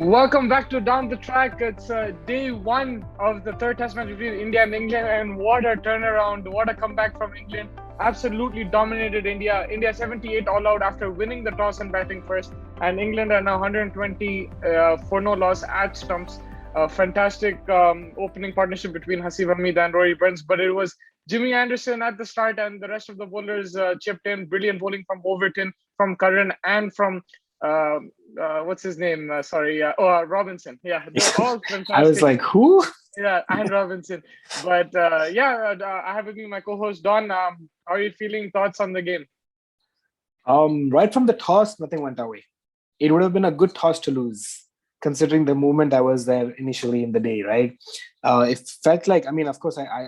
Welcome back to Down the Track. It's day one of the third test match between India and England, and what a turnaround, what a comeback from England. Absolutely dominated India. India 78 all out after winning the toss and batting first, and England are now 120 for no loss at stumps. Fantastic opening partnership between Hasib Hamid and Rory Burns, but it was Jimmy Anderson at the start, and the rest of the bowlers chipped in. Brilliant bowling from Overton, from Curran, and from uh, what's his name? Robinson. Yeah, they were all I was fantastic. like, who? Yeah, and Robinson. But I have with me my co-host Don. How are you feeling? Thoughts on the game? Right from the toss, nothing went our way. It would have been a good toss to lose, considering the movement that was there initially in the day, right? It felt like, I mean, of course, I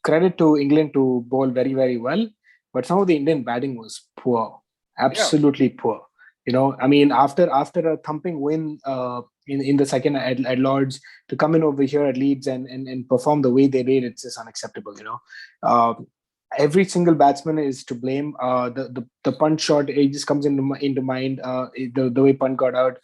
credit to England to bowl very, very well, but some of the Indian batting was poor, Yeah, absolutely poor. I mean, after a thumping win in the second at Lords, to come in over here at Leeds and perform the way they did, it's just unacceptable. Uh, every single batsman is to blame. The punt shot, it just comes into mind. The way punt got out,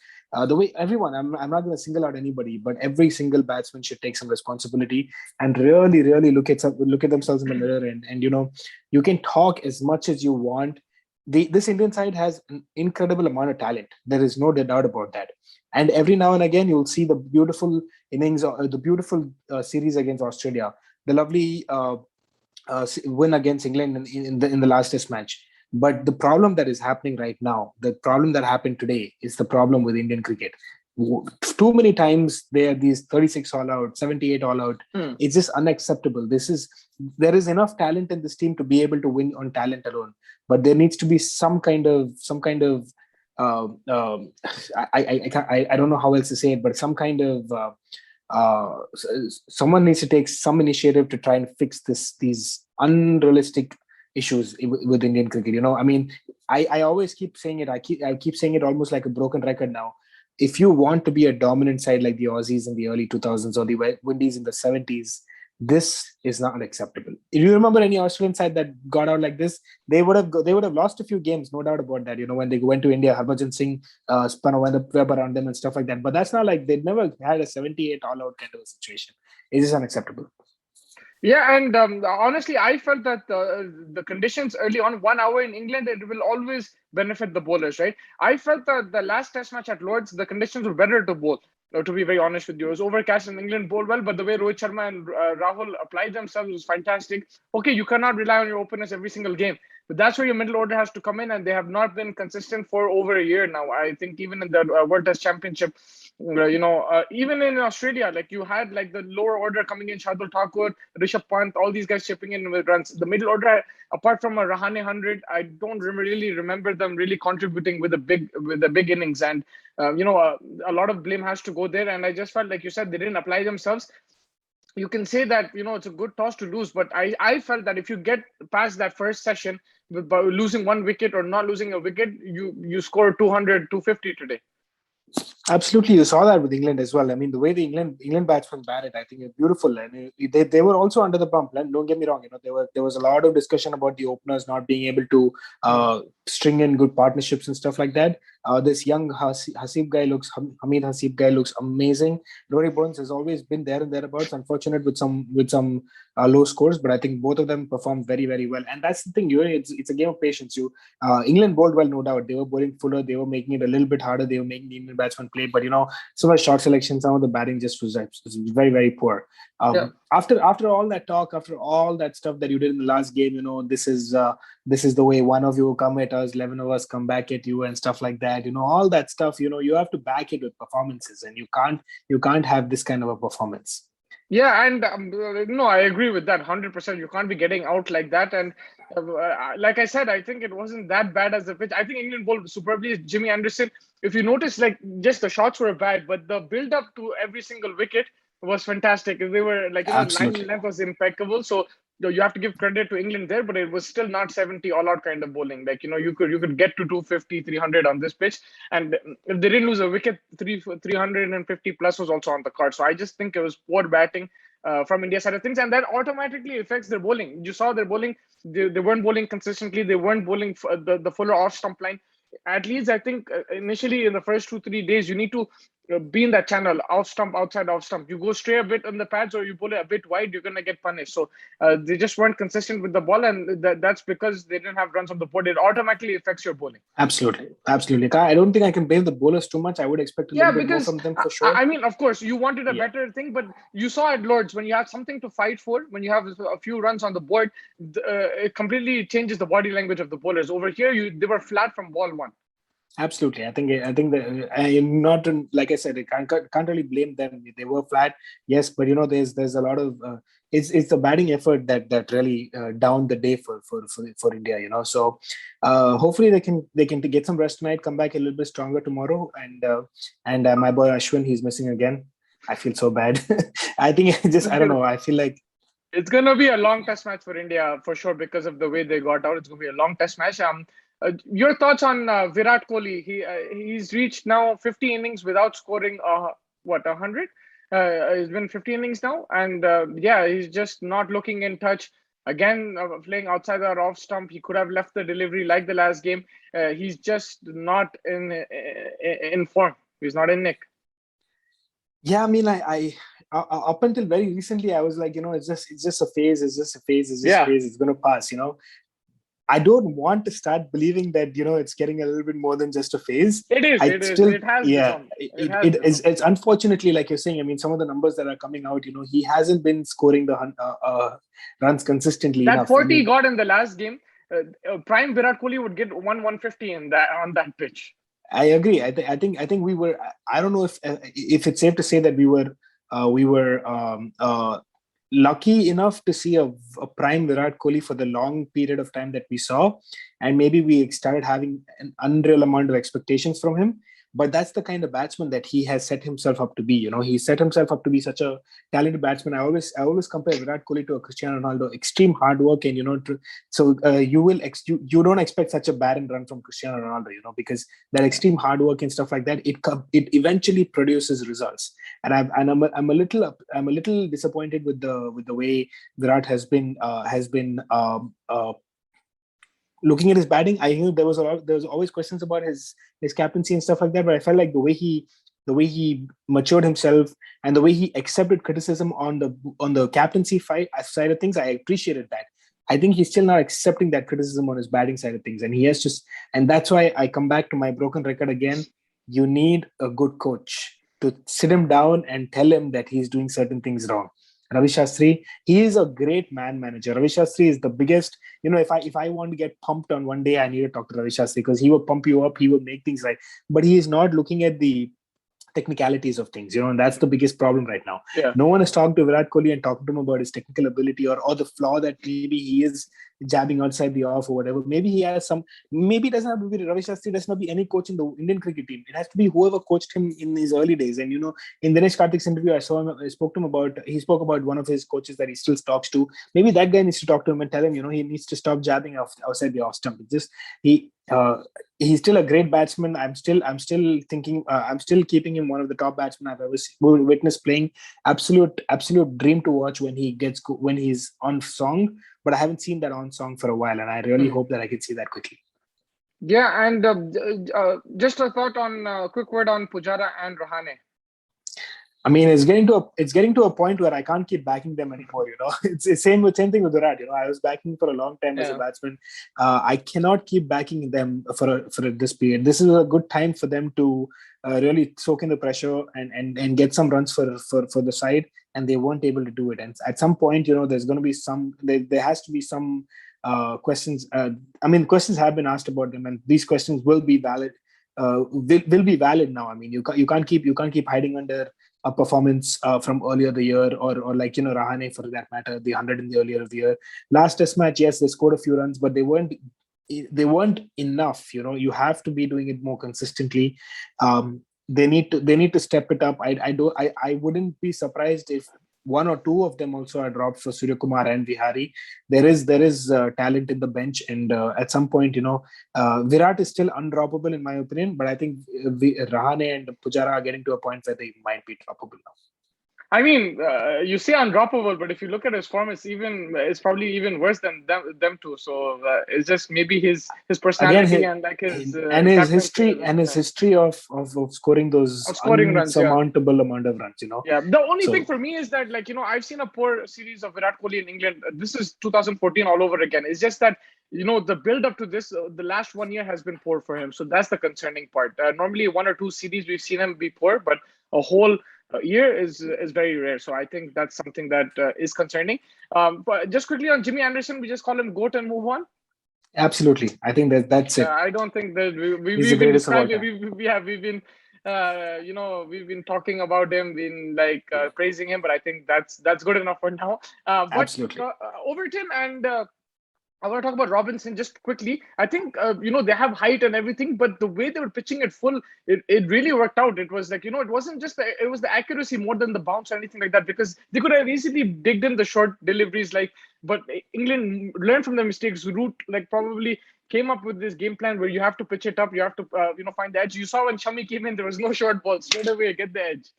the way everyone. I'm not going to single out anybody, but every single batsman should take some responsibility and really look at themselves in the mirror. And you can talk as much as you want. This Indian side has an incredible amount of talent. There is no doubt about that. And every now and again, you'll see the beautiful innings, the beautiful series against Australia, the lovely win against England in the last Test match. But the problem that is happening right now, the problem that happened today, is the problem with Indian cricket. Too many times there are these 36 all out, 78 all out. Hmm. It's just unacceptable. There is enough talent in this team to be able to win on talent alone, but there needs to be some kind of uh, um, I don't know how else to say it, but some kind of someone needs to take some initiative to try and fix these unrealistic issues with Indian cricket. I mean, I always keep saying it. I keep saying it almost like a broken record now. If you want to be a dominant side like the Aussies in the early 2000s or the Windies in the 70s, this is not acceptable. If you remember any Australian side that got out like this, they would have lost a few games, no doubt about that. When they went to India, Harbhajan Singh spun a web around them and stuff like that. But that's not like they'd never had a 78 all out kind of a situation. It is unacceptable. Yeah, and honestly, I felt that the conditions early on, 1 hour in England, it will always benefit the bowlers, right? I felt that the last Test match at Lords, the conditions were better to bowl. To be very honest with you, it was overcast and England bowled well, but the way Rohit Sharma and Rahul applied themselves was fantastic. Okay, you cannot rely on your openers every single game, but that's where your middle order has to come in, and they have not been consistent for over a year now. I think even in the World Test Championship, even in Australia, like you had like the lower order coming in, Shardul Thakur, Rishabh Pant, all these guys chipping in with runs. The middle order, apart from a Rahane 100, I don't really remember them really contributing with a big innings. And a lot of blame has to go there. And I just felt, like you said, they didn't apply themselves. You can say that it's a good toss to lose, but I felt that if you get past that first session by losing one wicket or not losing a wicket, you score 200, 250 today. Absolutely, you saw that with England as well. I mean, the way the England batsmen batted, I think it's beautiful, and they were also under the pump. And don't get me wrong, there was a lot of discussion about the openers not being able to Hmm. string in good partnerships and stuff like that. This young Hasib guy looks Hamid Hasib guy looks amazing. Rory Burns has always been there and thereabouts. Unfortunate with some low scores, but I think both of them performed very, very well. And that's the thing. It's a game of patience. England bowled well, no doubt. They were bowling fuller. They were making it a little bit harder. They were making the Indian batsmen play. But some of the short selection, some of the batting just was very, very poor. Yeah. After all that talk, after all that stuff that you did in the last game, this is the way one of you come at us, 11 of us come back at you, and stuff like that. All that stuff. You have to back it with performances, and you can't have this kind of a performance. Yeah, and no, I agree with that 100%. You can't be getting out like that. And like I said, I think it wasn't that bad as the pitch. I think England bowled superbly. Jimmy Anderson, if you notice, like just the shots were bad, but the build up to every single wicket was fantastic. They were like, line Absolutely. length was impeccable. So you have to give credit to England there, but it was still not 70 all out kind of bowling. Like, you could get to 250, 300 on this pitch. And if they didn't lose a wicket, 350 plus was also on the card. So I just think it was poor batting from India side of things, and that automatically affects their bowling. You saw their bowling; they weren't bowling consistently. They weren't bowling the fuller off stump line. At least I think initially in the first 2 3 days, you need to be in that channel, off stump, outside off stump. You go straight a bit on the pads or you pull it a bit wide, you're going to get punished. So they just weren't consistent with the ball, and that's because they didn't have runs on the board. It automatically affects your bowling. Absolutely, absolutely. I don't think I can blame the bowlers too much. I would expect a Yeah, little bit more because from them for sure. I mean, of course, you wanted a Yeah. better thing, but you saw at Lords when you have something to fight for, when you have a few runs on the board, it completely changes the body language of the bowlers. Over here, they were flat from ball one. Absolutely, I think that I'm not like I said, I can't really blame them. They were flat, yes, but there's a lot of it's the batting effort that really downed the day for India. So hopefully they can get some rest tonight, come back a little bit stronger tomorrow, and my boy Ashwin, he's missing again. I feel so bad. I think I don't know. I feel like It's going to be a long test match for India for sure because of the way they got out. It's going to be a long test match. Your thoughts on Virat Kohli? He's reached now 50 innings without scoring 100. It's been 50 innings now, and yeah, he's just not looking in touch. Again, playing outside or off stump, he could have left the delivery like the last game. He's just not in form. He's not in nick. yeah, I mean, up until very recently, I was like, it's just a phase, Yeah, it's going to pass. I don't want to start believing that it's getting a little bit more than just a phase. it is. I It is. still, It has yeah, become. It it, has it is. become. It's unfortunately, like you're saying. I mean, some of the numbers that are coming out, he hasn't been scoring the runs consistently That enough. I 40 he mean, got in the last game, prime Virat Kohli would get 150 in that on that pitch. I agree. I think we were. I don't know if it's safe to say that we were lucky enough to see a prime Virat Kohli for the long period of time that we saw, and maybe we started having an unreal amount of expectations from him. But that's the kind of batsman that he has set himself up to be. He set himself up to be such a talented batsman. I always compare Virat Kohli to a Cristiano Ronaldo. Extreme hard work, and so you don't expect such a barren run from Cristiano Ronaldo. Because that extreme hard work and stuff like that, it eventually produces results. And I'm a little disappointed with the way Virat has been looking at his batting. I knew there was always questions about his captaincy and stuff like that, but I felt like the way he matured himself and the way he accepted criticism on the captaincy side of things, I appreciated that. I think he's still not accepting that criticism on his batting side of things, and he has just, and that's why I come back to my broken record again. You need a good coach to sit him down and tell him that he's doing certain things wrong. Ravi Shastri, he is a great man manager. Ravi Shastri is the biggest. If I want to get pumped on one day, I need to talk to Ravi Shastri because he will pump you up. He will make things right, but he is not looking at the technicalities of things, and that's the biggest problem right now. Yeah. No one is talking to Virat Kohli and talking to him about his technical ability or the flaw that maybe he is jabbing outside the off or whatever. Maybe he has some. Maybe it doesn't have to be Ravi Shastri. Does not be any coach in the Indian cricket team. It has to be whoever coached him in his early days. And in Dinesh Karthik's interview, I saw him. I spoke to him about. He spoke about one of his coaches that he still talks to. Maybe that guy needs to talk to him and tell him, he needs to stop jabbing outside the off stump. It's just he. He's still a great batsman. I'm still thinking. I'm still keeping him one of the top batsmen I've ever witnessed playing. Absolute dream to watch when he's on song. But I haven't seen that on song for a while, and I really Hmm. hope that I can see that quickly. Yeah, and just a thought on quick word on Pujara and Rahane. I mean, it's getting to a point where I can't keep backing them anymore. It's the same thing with Virat. I was backing for a long time as a Yeah. batsman. I cannot keep backing them for this period. This is a good time for them to really soak in the pressure and get some runs for the side, and they weren't able to do it. And at some point, there's going to be there has to be some questions. I mean, questions have been asked about them, and these questions will be valid. Will be valid now. I mean, you can't keep hiding under a performance from earlier the year, or like Rahane for that matter, the 100 in the earlier of the year. Last Test match, yes, they scored a few runs, but they weren't enough. You have to be doing it more consistently. They need to step it up. I wouldn't be surprised if one or two of them also are dropped for Surya Kumar and Vihari. There is talent in the bench, and at some point, Virat is still undroppable in my opinion, but I think Rahane and Pujara are getting to a point where they might be droppable now. I mean, you say undroppable, but if you look at his form, it's probably even worse than them two. So it's just maybe his Again, personality and like his and his captaincy history and his history of scoring those of scoring runs. Yeah. unsurmountable amount of runs. Yeah, the only thing So for me is that, like, I've seen a poor series of Virat Kohli in England. This is 2014 all over again. It's just that, the build up to this, the last 1 year has been poor for him. So that's the concerning part. Normally, one or two series we've seen him be poor, but a whole year is very rare. So I think that's something that is concerning. But just quickly on Jimmy Anderson, we just call him GOAT and move on. absolutely, I think that's it. I don't think that He's the we've been greatest of all describing. time. We've been we've been talking about him, been like praising him, but I think that's good enough for now. But Absolutely. Overton and I want to talk about Robinson just quickly. I think they have height and everything, but the way they were pitching it full, it really worked out. It was like, it wasn't just it was the accuracy more than the bounce or anything like that, because they could have easily digged in the short deliveries, but England learned from their mistakes. Root like probably came up with this game plan where you have to pitch it up, you have to find the edge. You saw when Shami came in, there was no short ball, straight away get the edge.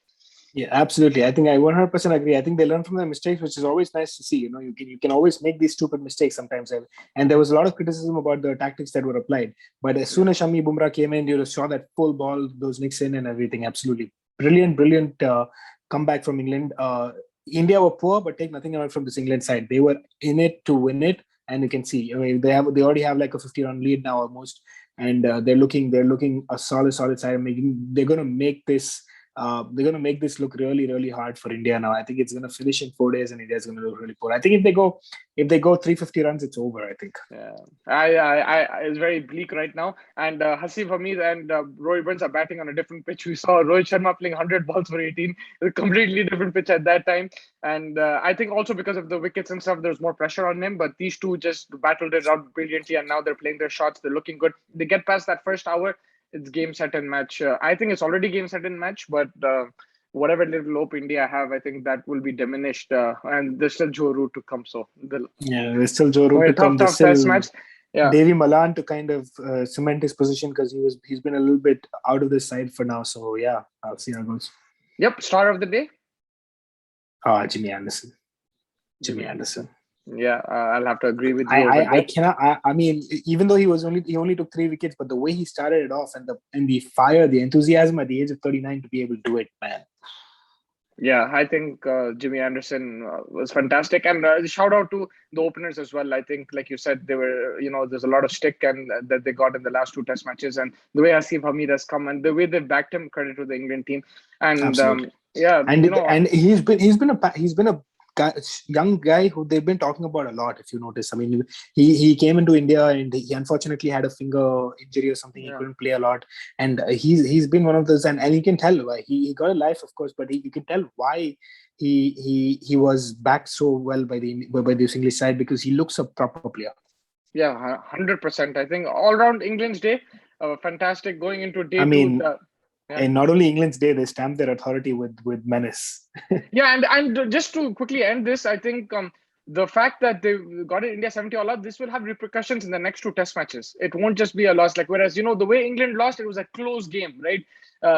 Yeah, absolutely. I think I 100% agree. I think they learn from their mistakes, which is always nice to see. You can always make these stupid mistakes sometimes. And there was a lot of criticism about the tactics that were applied. But as soon as Shami Bumrah came in, you saw that full ball, those nicks in and everything. Absolutely. Brilliant comeback from England. India were poor, but take nothing away from this England side. They were in it to win it. And you can see, they already have like a 50-run lead now almost. And they're looking a solid side. They're going to make this look really, really hard for India now. I think it's going to finish in 4 days, and India's going to look really poor. I think if they go 350 runs, it's over. I think. Yeah, I it's very bleak right now. And Hasib Hamid and Roy Burns are batting on a different pitch. We saw Rohit Sharma playing 100 balls for 18, a completely different pitch at that time. And I think also because of the wickets and stuff, there's more pressure on him. But these two just battled it out brilliantly, and now they're playing their shots. They're looking good. They get past that first hour. It's game, set, and match. I think it's already game, set, and match, but whatever little hope India have, I think that will be diminished. And there's still Joe Root to come. So there's still Joe Root to come. Tough test match. Yeah. Davy Malan to kind of cement his position, because he's been a little bit out of this side for now. So yeah, I'll see how it goes. Yep, star of the day. Jimmy Anderson. Yeah, I'll have to agree with you. I cannot. I mean, even though he only took 3 wickets, but the way he started it off and the fire, the enthusiasm at the age of 39 to be able to do it, man. Yeah, I think Jimmy Anderson was fantastic, and shout out to the openers as well. I think, like you said, they were, there's a lot of stick and that they got in the last 2 test matches, and the way Asif Hamid has come and the way they backed him, credit to the England team. And and he's been a young guy who they've been talking about a lot. If you notice, I mean, he came into India and he unfortunately had a finger injury or something. He couldn't play a lot, and he's been one of those. And you can tell why he got a life, of course, but you can tell why he was backed so well by the English side, because he looks a proper player. Yeah, 100%. I think all round England's day, fantastic going into day 2. And not only England's day, they stamped their authority with menace. Yeah, and just to quickly end this, I think the fact that they got India 70 all out, this will have repercussions in the next 2 test matches. It won't just be a loss. Like, whereas, the way England lost, it was a close game, right?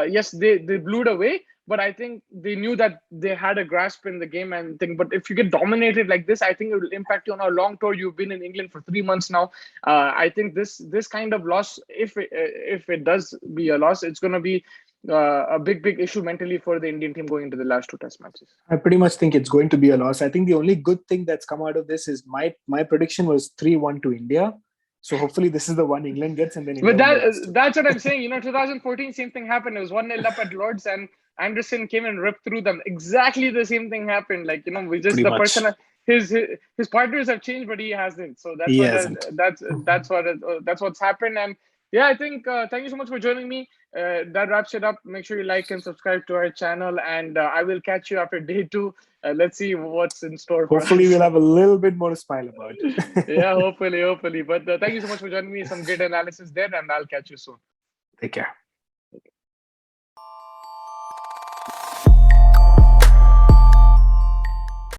Yes, they blew it away, but I think they knew that they had a grasp in the game and thing. But if you get dominated like this, I think it will impact you on a long tour. You've been in England for 3 months now. I think this kind of loss, if it does be a loss, it's going to be a big issue mentally for the Indian team going into the last 2 test matches. I pretty much think it's going to be a loss. I think the only good thing that's come out of this is my prediction was 3-1 to India. So hopefully this is the one England gets, and then. But that's what I'm saying. 2014, same thing happened. It was 1-0 up at Lords, and Anderson came and ripped through them. Exactly the same thing happened. Like, we just pretty much. Person. His partners have changed, but he hasn't. So that's what's happened. And yeah, I think thank you so much for joining me. That wraps it up. Make sure you like and subscribe to our channel, and I will catch you after day 2. Let's see what's in store. Hopefully, we'll have a little bit more to smile about. Yeah, hopefully. But thank you so much for joining me. Some great analysis there, and I'll catch you soon. Take care.